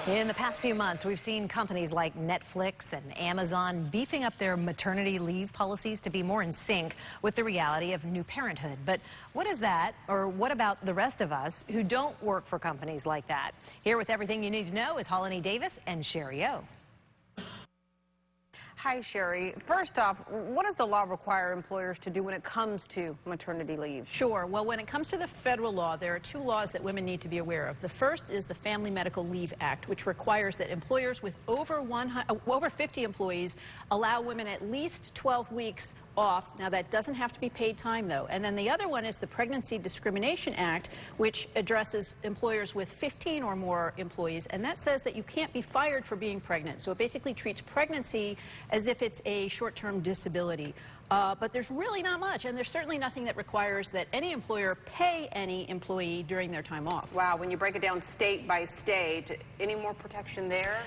In the past few months, we've seen companies like Netflix and Amazon beefing up their maternity leave policies to be more in sync with the reality of new parenthood. But what is that, or what about the rest of us who don't work for companies like that? Here with everything you need to know is Holly Davis and Shari O. Hi, Shari. First off, what does the law require employers to do when it comes to maternity leave? Sure. Well, when it comes to the federal law, there are two laws that women need to be aware of. The first is the Family Medical Leave Act, which requires that employers with over 50 employees allow women at least 12 weeks off. Now, that doesn't have to be paid time, though. And then the other one is the Pregnancy Discrimination Act, which addresses employers with 15 or more employees, and that says that you can't be fired for being pregnant. So it basically treats pregnancy as if it's a short-term disability. But there's really not much, and there's certainly nothing that requires that any employer pay any employee during their time off. Wow, when you break it down state by state, any more protection there?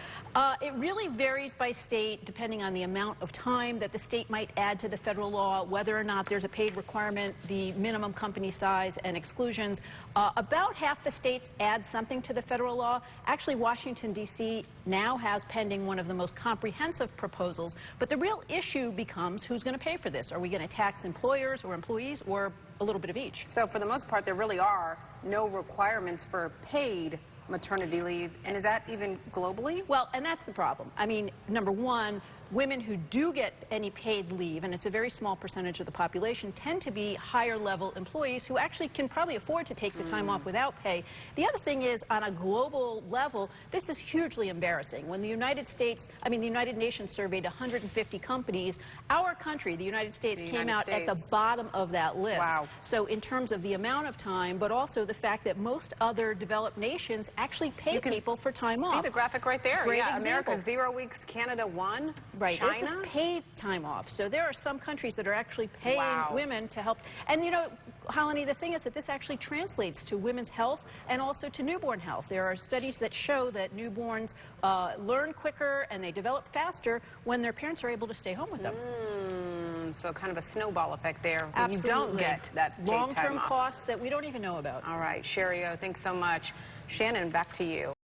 It really varies by state, depending on the amount of time that the state might add to the federal law, whether or not there's a paid requirement, the minimum company size, and exclusions. About half the states add something to the federal law. Actually, Washington, D.C. now has pending one of the most comprehensive proposals. But the real issue becomes who's going to pay for this. Are we going to tax employers or employees, or a little bit of each? So for the most part, there really are no requirements for paid maternity leave, and is that even globally? Well, and that's the problem. I mean, number one, women who do get any paid leave, and it's a very small percentage of the population, tend to be higher level employees who actually can probably afford to take the time off without pay. The other thing is, on a global level, this is hugely embarrassing. When the United Nations surveyed 150 companies, our country, the United States, came out at the bottom of that list. Wow. So in terms of the amount of time, but also the fact that most other developed nations actually pay people for time off. See the graphic right there. Great yeah, example. America 0 weeks, Canada 1. Right. China? This is paid time off. So there are some countries that are actually paying women to help. And, you know, Holly, the thing is that this actually translates to women's health and also to newborn health. There are studies that show that newborns learn quicker and they develop faster when their parents are able to stay home with them. So kind of a snowball effect there. Absolutely. You don't get that paid long-term time off. costs that we don't even know about. All right, Shari O, thanks so much. Shannon, back to you.